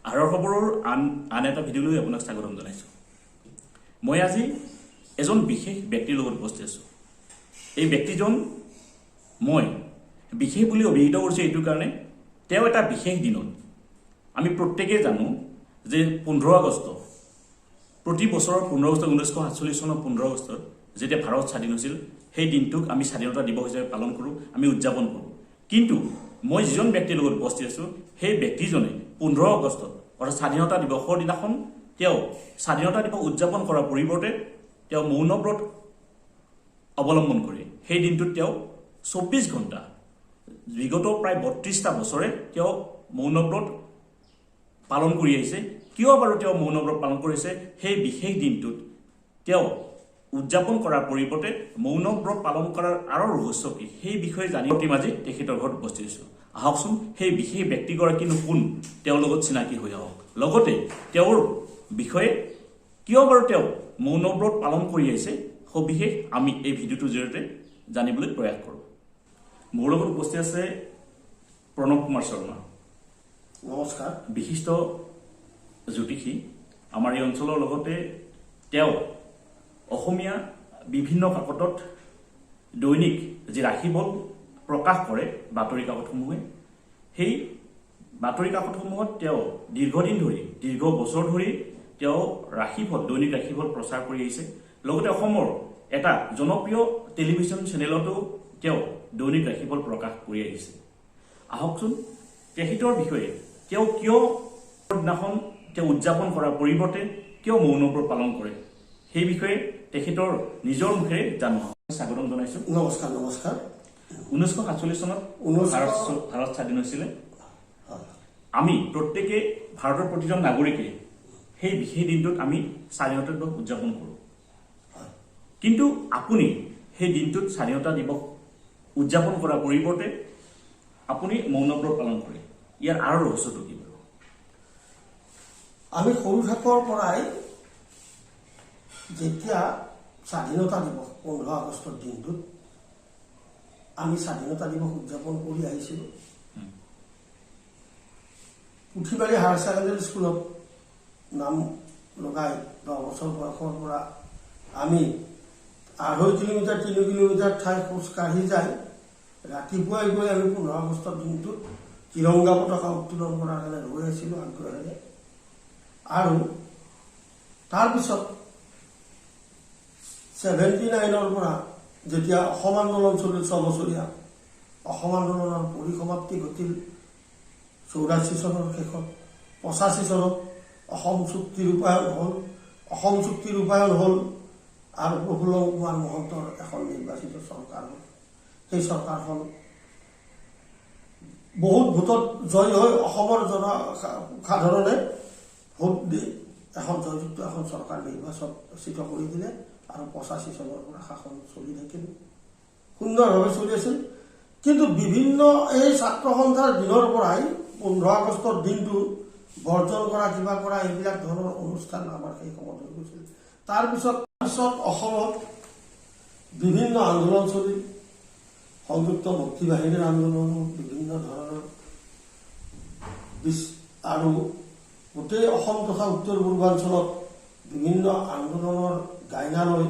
আহাৰৰ খবৰৰ আন এটা ভিডিঅ'লৈ আপোনাক স্বাগতম জনাইছোঁ। মই আজি এজন বিশেষ ব্যক্তিৰ লগত উপস্থিত আছোঁ। এই ব্যক্তিজন মই বিশেষ বুলি অভিহিত কৰিছোঁ এইটো কাৰণে, তেওঁ এটা বিশেষ দিনত, আমি প্ৰত্যেকেই জানো যে 15 আগষ্ট, প্ৰতি বছৰৰ 15 আগষ্ট 1947 চনৰ 15 আগষ্টত যেতিয়া ভাৰত স্বাধীন হৈছিল, সেই দিনটোক আমি স্বাধীনতা দিৱস হিচাপে পালন কৰোঁ, আমি উদযাপন কৰোঁ। কিন্তু মই যিজন ব্যক্তিৰ লগত উপস্থিত আছোঁ, সেই ব্যক্তিজনে 15 আগষ্টত অৰ্থাৎ স্বাধীনতা দিৱসৰ দিনাখন তেওঁ স্বাধীনতা দিৱস উদযাপন কৰাৰ পৰিৱৰ্তে তেওঁ মৌনব্ৰত অৱলম্বন কৰে। সেই দিনটোত তেওঁ 24 ঘণ্টা, বিগত প্ৰায় 32টা বছৰে তেওঁ মৌনব্ৰত পালন কৰি আহিছে। কিয় বাৰু তেওঁ মৌনব্ৰত পালন কৰিছে? সেই বিশেষ দিনটোত তেওঁ উদযাপন কৰাৰ পৰিৱৰ্তে মৌনব্ৰত পালন কৰাৰ আঁৰৰ ৰহস্য কি, সেই বিষয়ে জানিবৰ মাজে তেখেতৰ ঘৰত উপস্থিত হৈছোঁ। আহকচোন সেই বিশেষ ব্যক্তিগৰাকীনো কোন, তেওঁৰ লগত চিনাকি হৈ আহক। লগতে তেওঁৰ বিষয়ে কিয় বাৰু তেওঁ মৌনব্ৰত পালন কৰি আহিছে সবিশেষ আমি এই ভিডিঅ'টোৰ জৰিয়তে জানিবলৈ প্ৰয়াস কৰোঁ। মোৰ লগত উপস্থিত আছে প্ৰণৱ কুমাৰ শৰ্মা। নমস্কাৰ। বিশিষ্ট জ্যোতিষী। আমাৰ এই অঞ্চলৰ লগতে তেওঁ অসমীয়া বিভিন্ন কাকতত দৈনিক যি ৰাশিফল প্ৰকাশ কৰে বাতৰি কাকতসমূহে, সেই বাতৰি কাকতসমূহত তেওঁ দীৰ্ঘদিন ধৰি, দীৰ্ঘ বছৰ ধৰি তেওঁ ৰাশিফল, দৈনিক ৰাশিফল প্ৰচাৰ কৰি আহিছে। লগতে অসমৰ এটা জনপ্ৰিয় টেলিভিছন চেনেলতো তেওঁ দৈনিক ৰাশিফল প্ৰকাশ কৰি আহিছে। আহকচোন তেখেতৰ বিষয়ে তেওঁ কিয় দিনাখন তেওঁ উদযাপন কৰাৰ পৰিৱৰ্তে কিয় মৌনব্ৰত পালন কৰে, সেই বিষয়ে তেখেতৰ নিজৰ মুখেৰে জানো। স্বাগতম জনাইছোঁ। নমস্কাৰ। নমস্কাৰ। 1947 চনত ভাৰত স্বাধীন হৈছিলে। আমি প্ৰত্যেকে, ভাৰতৰ প্ৰতিজন নাগৰিকে সেই বিশেষ দিনটোত আমি স্বাধীনতা দিৱস উদযাপন কৰোঁ। কিন্তু আপুনি সেই দিনটোত স্বাধীনতা দিৱস উদযাপন কৰাৰ পৰিৱৰ্তে আপুনি মৌনব্ৰত পালন কৰে, ইয়াৰ আঁৰৰ ৰহস্যটো কি বাৰু? আমি সৰু থাকৰ পৰাই যেতিয়া স্বাধীনতা দিৱস 15 আগষ্টৰ দিনটোত আমি স্বাধীনতা দিৱস উদযাপন কৰি আহিছিলোঁ। পুথিবাৰী হায়াৰ ছেকেণ্ডেৰী স্কুলত নাম লগাই 10 বছৰ বয়সৰ পৰা আমি 2.5 কিলোমিটাৰ 3 কিলোমিটাৰ ঠাই খোজকাঢ়ি যাই ৰাতিপুৱাই গৈ আমি 15 আগষ্টৰ দিনটোত তিৰংগা পতাকা উত্তোলন কৰাৰ কাৰণে ৰৈ আছিলোঁ আগ্ৰহেৰে। আৰু তাৰপিছত 79ৰ পৰা যেতিয়া অসম আন্দোলন চলিল, 6 বছৰীয়া অসম আন্দোলনৰ পৰিসমাপ্তি ঘটিল 84 চনৰ শেষত, 85 চনত অসম চুক্তি ৰূপায়ণ হ'ল আৰু প্ৰফুল্ল কুমাৰ মহন্তৰ এখন নিৰ্বাচিত চৰকাৰ হ'ল। সেই চৰকাৰখন বহুত ভোটত জয় হৈ অসমৰ জনসাধাৰণে ভোট দি এখন জয়যুক্ত এখন চৰকাৰ নিৰ্বাচিত কৰি দিলে আৰু 85 চনৰ পৰা শাসন চলি থাকিল, সুন্দৰভাৱে চলি আছিল। কিন্তু বিভিন্ন এই ছাত্ৰ সন্থাৰ দিনৰ পৰাই 15 আগষ্টৰ দিনটো বৰ্জন কৰা, কিবা কৰা, এইবিলাক ধৰণৰ অনুষ্ঠান আমাৰ সেই সময়ত হৈ গৈছিল। তাৰপিছত অসমত বিভিন্ন আন্দোলন চলিল, সংযুক্ত মুক্তি বাহিনীৰ আন্দোলন, বিভিন্ন ধৰণৰ আৰু গোটেই অসম তথা উত্তৰ পূৰ্বাঞ্চলত বিভিন্ন আন্দোলনৰ গাইনা লৈ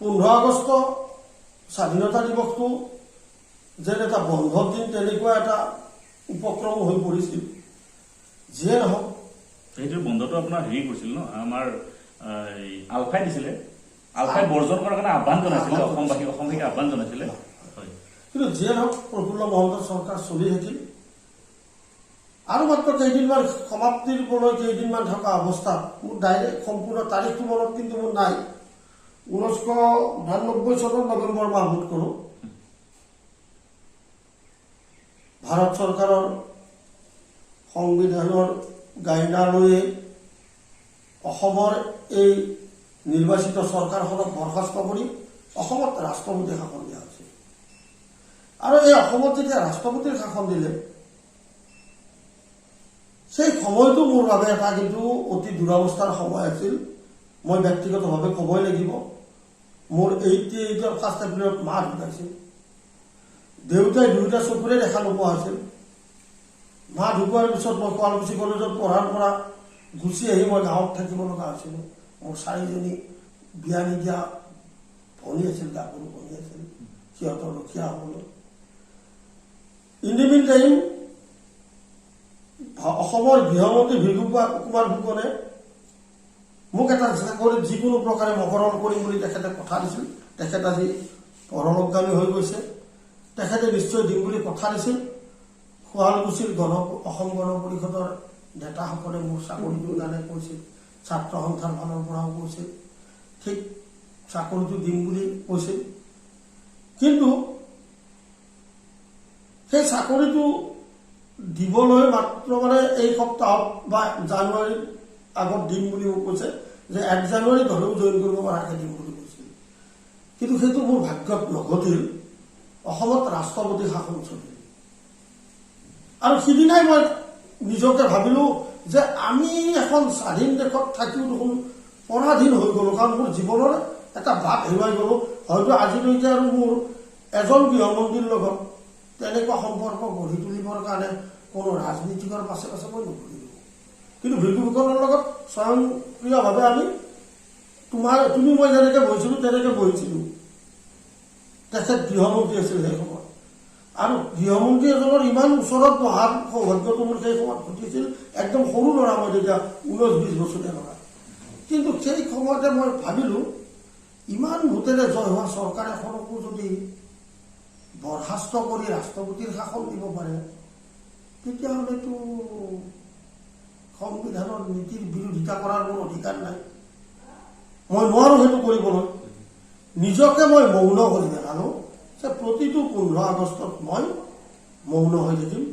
15 আগষ্ট স্বাধীনতা দিৱসটো যেন এটা বন্ধৰ দিন, তেনেকুৱা এটা উপক্ৰম হৈ পৰিছিল। যিয়ে নহওক, সেইটো বন্ধটো আপোনাৰ হেৰি কৰিছিল ন, আমাৰ আলফাই দিছিলে, আলফাই বৰ্জন কৰাৰ কাৰণে আহ্বান জনাইছিলে, অসমবাসীক আহ্বান জনাইছিলে। কিন্তু যিয়ে নহওক প্ৰফুল্ল মহন্তৰ চৰকাৰ চলি থাকিল। আৰু মাত্ৰ কেইদিনমান সমাপ্তিৰ পৰলৈ কেইদিনমান থকা অৱস্থাত, মোৰ ডাইৰেক্ট সম্পূৰ্ণ তাৰিখটো মনত কিন্তু মোৰ নাই, 1992 চনৰ নৱেম্বৰ মাহ বোধ কৰোঁ, ভাৰত চৰকাৰৰ সংবিধানৰ গাইনা লৈয়ে অসমৰ এই নিৰ্বাচিত চৰকাৰখনক বৰখাস্ত কৰি অসমত ৰাষ্ট্ৰপতি শাসন দিয়া হৈছিল। আৰু এই অসমত যেতিয়া ৰাষ্ট্ৰপতিৰ শাসন দিলে, সেই সময়টো মোৰ বাবে এটা কিন্তু অতি দুৰৱস্থাৰ সময় আছিল। মই ব্যক্তিগতভাৱে ক'বই লাগিব, মোৰ 88ৰ 1 এপ্ৰিলত মা ঢুকাইছিল। দেউতাই 2টা চকুৰে দেখা নোপোৱা হৈছিল। মা ঢুকোৱাৰ পিছত মই শুৱালকুছি কলেজত পঢ়াৰ পৰা গুচি আহি মই গাঁৱত থাকিব লগা হৈছিলোঁ। মোৰ 4জনী বিয়া নিদিয়া ভনী আছিল, গাভৰু ভনী আছিল, সিহঁতৰ ৰখীয়া হ'বলৈ। ইন দি মিন টাইম অসমৰ গৃহমন্ত্ৰী ভিগু কুমাৰ ফুকনে মোক এটা চাকৰিত যিকোনো প্ৰকাৰে মকৰণ কৰিম বুলি তেখেতে কথা দিছিল। তেখেত আজি পৰলোকগামী হৈ গৈছে। তেখেতে নিশ্চয় দিম বুলি কথা দিছিল। শুৱালকুছিৰ অসম গণ পৰিষদৰ নেতাসকলে মোৰ চাকৰিটোৰ কাৰণে কৈছিল, ছাত্ৰ সন্থাৰ ফালৰ পৰাও কৈছিল, ঠিক চাকৰিটো দিম বুলি কৈছিল। কিন্তু সেই চাকৰিটো দিবলৈ মাত্ৰ এই সপ্তাহত বা জানুৱাৰীৰ আগত দিম বুলি মোক কৈছে যে 1 জানুৱাৰীত হ'লেও জইন কৰিব পৰাকৈ দিম বুলি কৈছিল। কিন্তু সেইটো মোৰ ভাগ্যত নঘটিল। অসমত ৰাষ্ট্ৰপতি শাসন চলিল আৰু সিদিনাই মই নিজকে ভাবিলোঁ যে আমি এখন স্বাধীন দেশত থাকিও দেখোন পৰাধীন হৈ গ'লোঁ। কাৰণ মোৰ জীৱনৰ এটা বাট হেৰুৱাই গ'লোঁ। হয়তো আজিলৈকে আৰু মোৰ এজন গৃহমন্ত্ৰীৰ লগত তেনেকুৱা সম্পৰ্ক গঢ়ি তুলিবৰ কাৰণে কোনো ৰাজনীতিকৰ পাছে পাছে মই নঘূৰিলোঁ। কিন্তু ভিগু ফুকনৰ লগত স্বয়ংক্ৰিয়ভাৱে আমি তুমি মই যেনেকৈ বহিছিলোঁ তেনেকৈ বহিছিলোঁ। তেখেত গৃহমন্ত্ৰী আছিল সেই সময়ত, আৰু গৃহমন্ত্ৰী এজনৰ ইমান ওচৰত বহাৰ সৌভাগ্যটো মোৰ সেই সময়ত ঘটিছিল। একদম সৰু ল'ৰা, মই তেতিয়া 19-20 বছৰীয়া ল'ৰা। কিন্তু সেই সময়তে মই ভাবিলোঁ, ইমান ভোটেৰে জয় হোৱা চৰকাৰ এখনকো যদি বৰখাস্ত কৰি ৰাষ্ট্ৰপতিৰ শাসন দিব পাৰে, তেতিয়াহ'লেতো সংবিধানৰ নীতিৰ বিৰোধিতা কৰাৰ কোনো অধিকাৰ নাই। মই নোৱাৰোঁ সেইটো কৰিবলৈ। নিজকে মই মৌন কৰি পেলালোঁ যে প্ৰতিটো 15 আগষ্টত মই মৌন হৈ থাকিম।